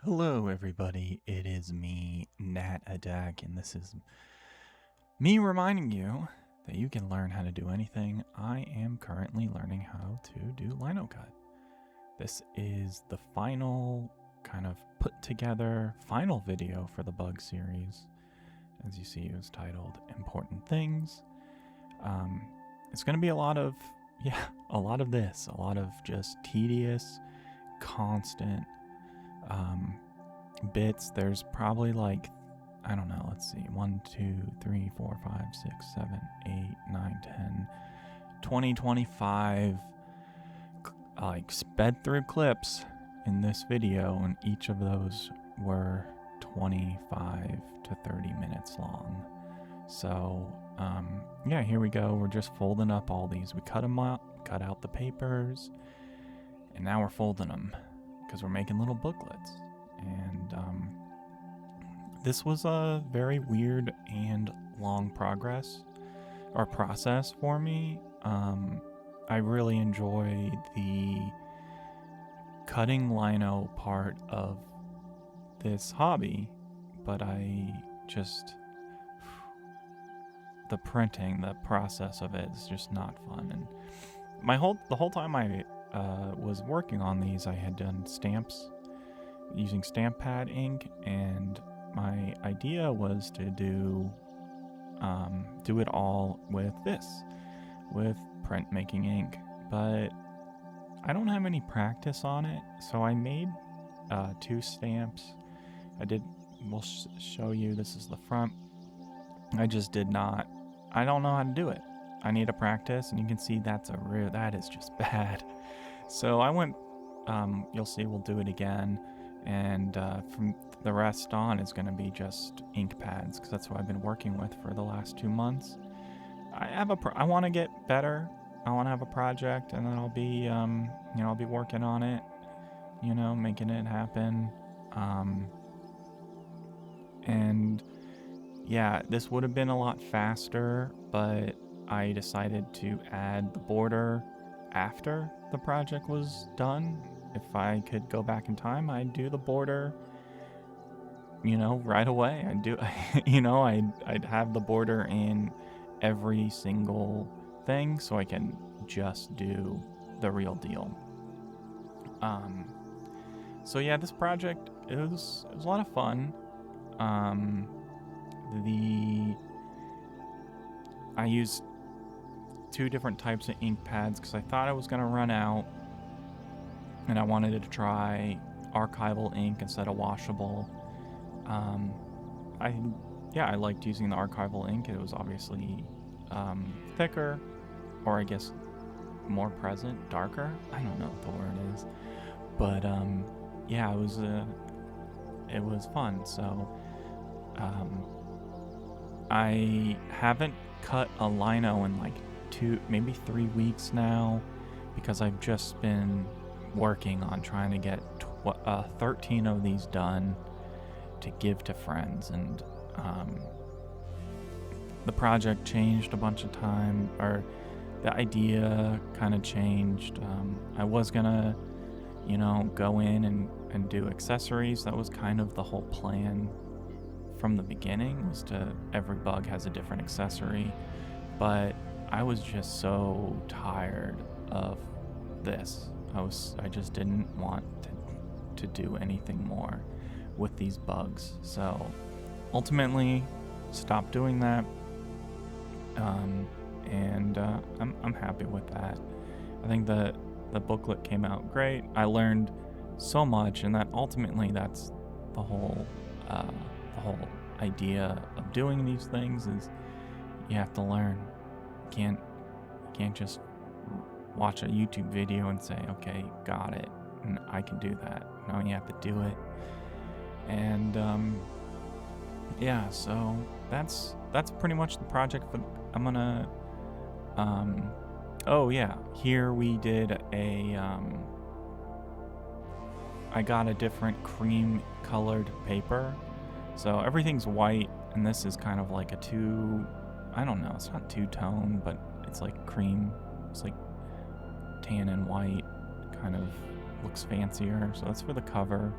Hello, everybody. It is me, Nat Adak, and this is me reminding you that you can learn how to do anything. I am currently learning how to do Lino cut. This is the final kind of put together final video for the bug series. As you see, it was titled Important Things. It's going to be a lot of this, a lot of just tedious, constant bits. There's probably like, I don't know, let's see, 1, 2, 3, 4, 5, 6, 7, 8, 9, 10, 20, 25 like sped through clips in this video, and each of those were 25 to 30 minutes long. So yeah, here we go. We're just folding up all these. We cut them out, cut out the papers, and now we're folding them because we're making little booklets. And this was a very weird and long process for me. I really enjoy the cutting lino part of this hobby, but the printing, the process of it is just not fun. And the whole time I was working on these, I had done stamps using stamp pad ink, and my idea was to do it all with printmaking ink, but I don't have any practice on it, so I made 2 stamps. We'll show you, this is the front. I don't know how to do it. I need to practice, and you can see that is just bad. So I went, you'll see, we'll do it again. And from the rest on is going to be just ink pads, because that's what I've been working with for the last 2 months. I want to get better. I want to have a project, and then I'll be, I'll be working on it, making it happen. And yeah, this would have been a lot faster, but I decided to add the border after the project was done. If I could go back in time, I'd do the border, right away. I'd have the border in every single thing, so I can just do the real deal. So yeah, this project, it was a lot of fun. I used 2 different types of ink pads because I thought I was going to run out, and I wanted to try archival ink instead of washable. I liked using the archival ink. It was obviously thicker, or I guess more present, darker. I don't know what the word is, but yeah, it was fun. So I haven't cut a lino in like 2, maybe 3 weeks now, because I've just been working on trying to get 13 of these done to give to friends. And the project changed a bunch of time, or the idea kind of changed. I was gonna go in and do accessories. That was kind of the whole plan from the beginning, was to every bug has a different accessory, but I was just so tired of this. I just didn't want to do anything more with these bugs. So ultimately stopped doing that. And I'm happy with that. I think the booklet came out great. I learned so much, and that ultimately that's the whole idea of doing these things, is you have to learn. You can't just watch a YouTube video and say, okay, got it, and I can do that. No, you have to do it. And yeah, so that's pretty much the project. But I'm gonna oh yeah, here we did I got a different cream colored paper. So everything's white, and this is kind of like a I don't know, it's not two-tone, but it's like cream. It's like tan and white, kind of looks fancier. So that's for the cover.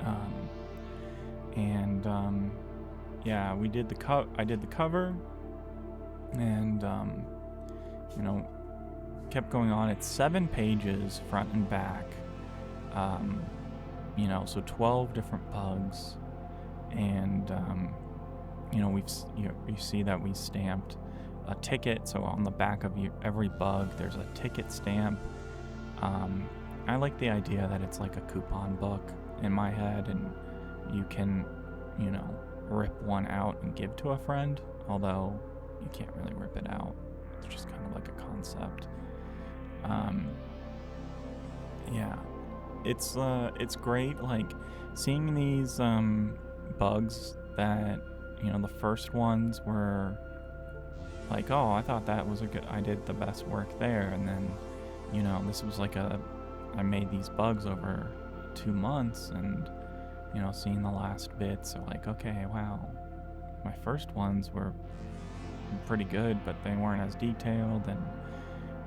Um, and yeah, we did I did the cover, and you know, kept going on. It's 7 pages front and back. You know, so 12 different bugs, and you know, you see that we stamped a ticket. So on the back of every bug, there's a ticket stamp. I like the idea that it's like a coupon book in my head, and you can, you know, rip one out and give to a friend, although you can't really rip it out. It's just kind of like a concept. Yeah, it's great, like seeing these bugs that, you know, the first ones were like, oh, I thought that was I did the best work there, and then, you know, this was like I made these bugs over 2 months, and, you know, seeing the last bits are like, okay, wow, my first ones were pretty good, but they weren't as detailed, and,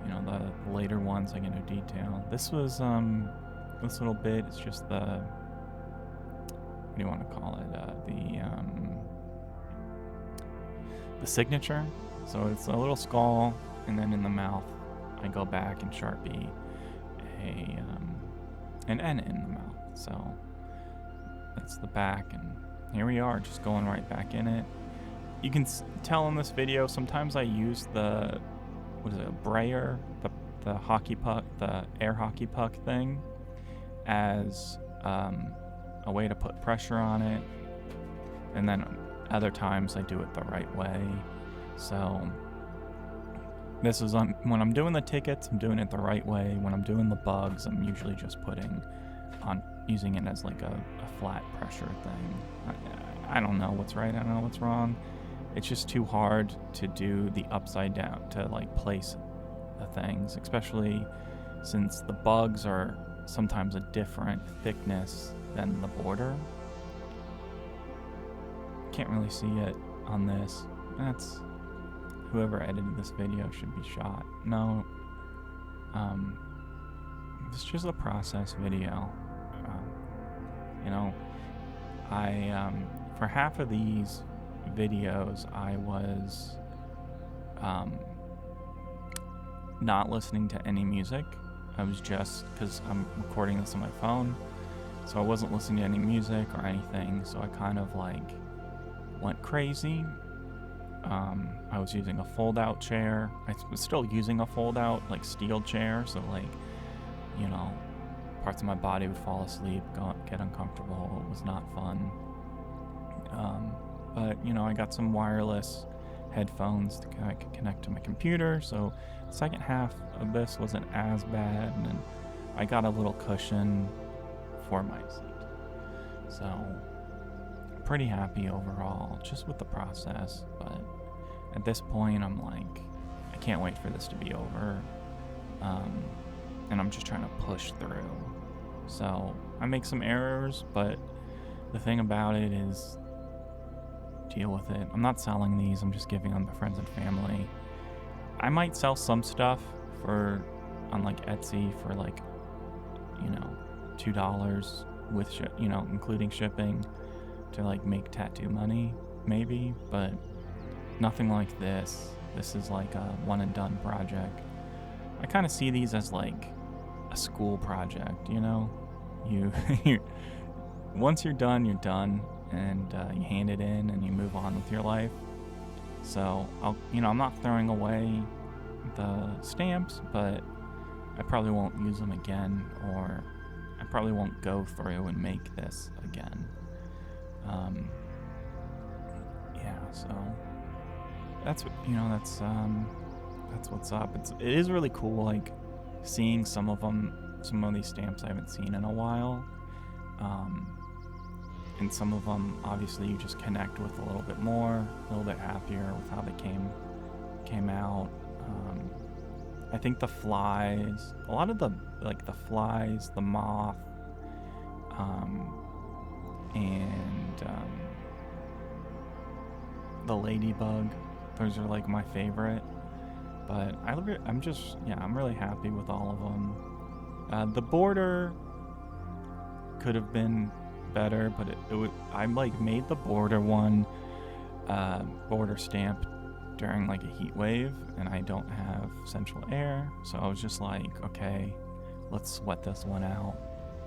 you know, the later ones I get no detail. This was this little bit, it's just the, what do you want to call it, the signature. So it's a little skull, and then in the mouth I go back and Sharpie an N in the mouth. So that's the back, and here we are, just going right back in it. You can tell in this video, sometimes I use the, what is it, a brayer, the hockey puck, the air hockey puck thing, as a way to put pressure on it, and then other times I do it the right way. So this is when I'm doing the tickets, I'm doing it the right way. When I'm doing the bugs, I'm usually just using it as like a flat pressure thing. I don't know what's right, I don't know what's wrong. It's just too hard to do the upside down, to like place the things, especially since the bugs are sometimes a different thickness than the border. Can't really see it on this. That's whoever edited this video should be shot. No, it's just a process video. You know, I for half of these videos I was not listening to any music. I was just, because I'm recording this on my phone, so I wasn't listening to any music or anything, so I kind of like went crazy. I was using a fold-out chair. I was still using a fold-out, like, steel chair, so, like, you know, parts of my body would fall asleep, get uncomfortable. It was not fun. But, you know, I got some wireless headphones to connect to my computer, so the second half of this wasn't as bad, and then I got a little cushion for my seat. So, pretty happy overall, just with the process, but at this point I'm like, I can't wait for this to be over, and I'm just trying to push through. So I make some errors, but the thing about it is, deal with it. I'm not selling these, I'm just giving them to friends and family. I might sell some stuff on like Etsy for like, you know, $2 with you know, including shipping, to like make tattoo money, maybe, but nothing like this. This is like a one and done project. I kind of see these as like a school project, you know? Once you're done, and you hand it in and you move on with your life. So I'm not throwing away the stamps, but I probably won't use them again, or I probably won't go through and make this again. Yeah, so that's what's up. It is really cool, like seeing some of these stamps I haven't seen in a while. And some of them, obviously, you just connect with a little bit more, a little bit happier with how they came out. I think the flies, a lot of the flies, the moth, and the ladybug, those are like my favorite. But I'm really happy with all of them. The border could have been better, but I like made the border one, border stamp during like a heat wave, and I don't have central air, so I was just like, okay, let's sweat this one out,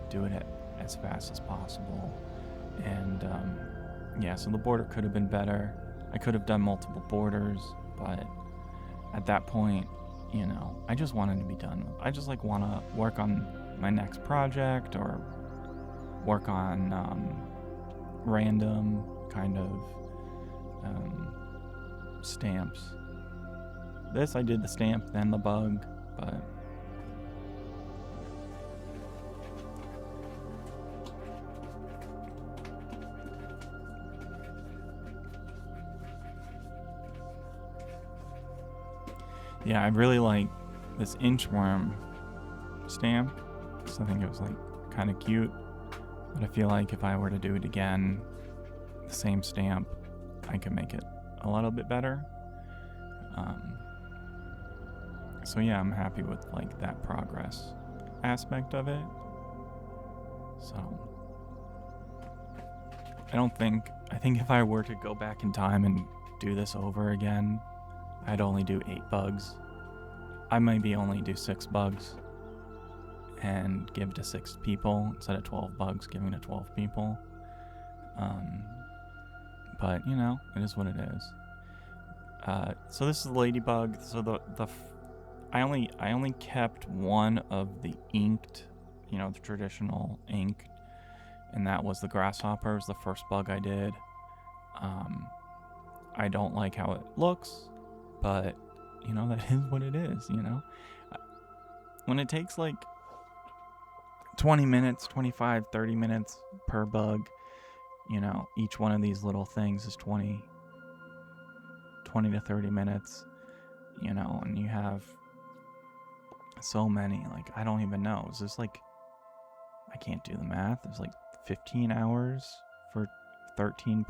do it as fast as possible. And yeah, so the border could have been better. I could have done multiple borders, but at that point, you know, I just wanted to be done with. I just like want to work on my next project, or work on random kind of stamps. This, I did the stamp, then the bug, but yeah, I really like this inchworm stamp, because I think it was like kind of cute. But I feel like if I were to do it again, the same stamp, I could make it a little bit better. So yeah, I'm happy with like that progress aspect of it. So I think if I were to go back in time and do this over again, I'd only do 8 bugs. I maybe only do 6 bugs and give to 6 people instead of 12 bugs, giving to 12 people. But you know, it is what it is. So this is the ladybug. So I only kept one of the inked, you know, the traditional ink, and that was the grasshopper. It was the first bug I did. I don't like how it looks, but you know, that is what it is, you know. When it takes like 20 minutes, 25, 30 minutes per bug, you know, each one of these little things is 20 to 30 minutes, you know, and you have so many, like, I don't even know. Is this like, I can't do the math. There's like 15 hours for 13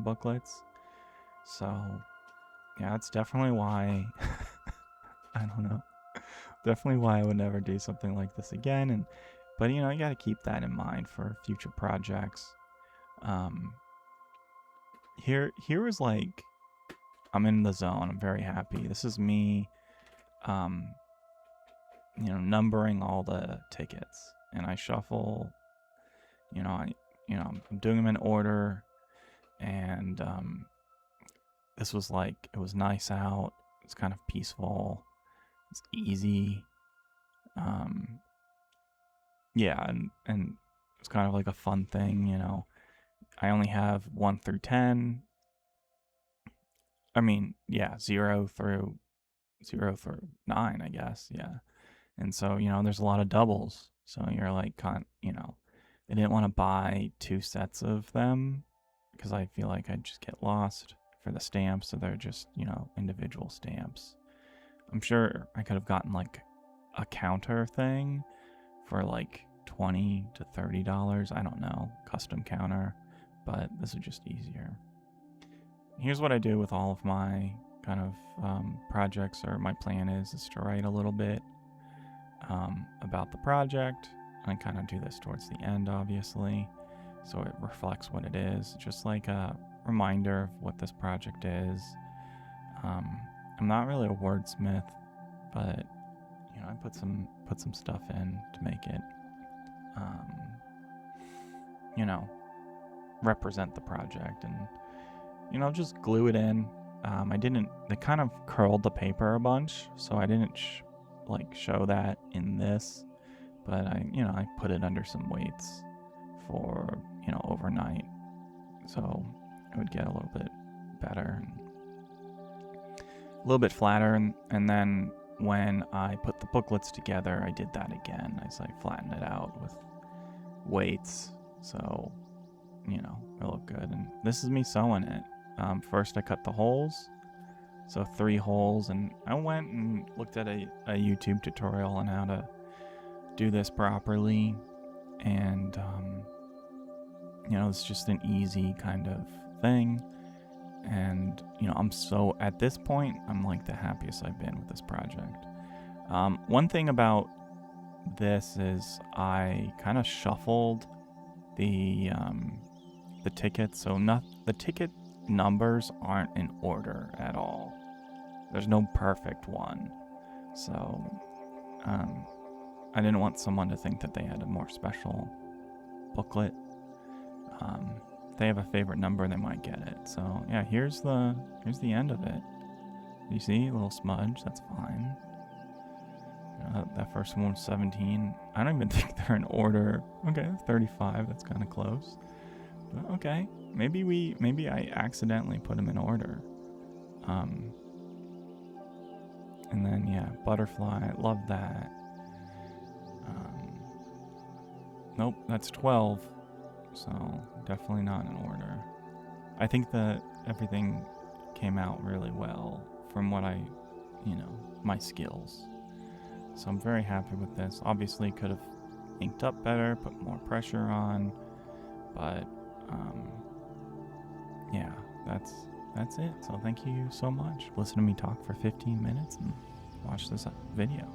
booklets. So yeah, that's definitely why I don't know. Definitely why I would never do something like this again. But you know, you got to keep that in mind for future projects. Here is like, I'm in the zone. I'm very happy. This is me, you know, numbering all the tickets, and I shuffle. You know, I'm doing them in order, and this was like, it was nice out. It's kind of peaceful. It's easy. Yeah, and it's kind of like a fun thing, you know. I only have 1 through 10. I mean, yeah, 0 through 9, I guess. Yeah. And so, you know, there's a lot of doubles. So you're like, you know, I didn't want to buy 2 sets of them because I feel like I'd just get lost for the stamps. So they're just, you know, individual stamps. I'm sure I could have gotten like a counter thing for like $20 to $30. I don't know, custom counter, but this is just easier. Here's what I do with all of my kind of projects, or my plan is to write a little bit about the project. I kind of do this towards the end, obviously, so it reflects what it is, just like a reminder of what this project is. I'm not really a wordsmith, but you know, I put some stuff in to make it, you know, represent the project, and you know, just glue it in. They kind of curled the paper a bunch, so I didn't show that in this, but I put it under some weights for, you know, overnight, so it would get a little bit better and a little bit flatter, and then when I put the booklets together, I did that again. I flattened it out with weights, so you know, it looked good. And this is me sewing it. First I cut the holes, so 3 holes, and I went and looked at a YouTube tutorial on how to do this properly, and you know, it's just an easy kind of thing. And you know, at this point, I'm like the happiest I've been with this project. One thing about this is I kind of shuffled the tickets. So the ticket numbers aren't in order at all. There's no perfect one. So I didn't want someone to think that they had a more special booklet. If they have a favorite number, they might get it. So yeah, here's the end of it. You see, a little smudge. That's fine. That first one was 17. I don't even think they're in order. Okay, 35. That's kind of close. But okay, maybe I accidentally put them in order. And then yeah, butterfly. Love that. Nope, that's 12. So definitely not in order. I think that everything came out really well from what my skills. So I'm very happy with this. Obviously could have inked up better, put more pressure on, but yeah, that's it. So thank you so much. Listen to me talk for 15 minutes and watch this video.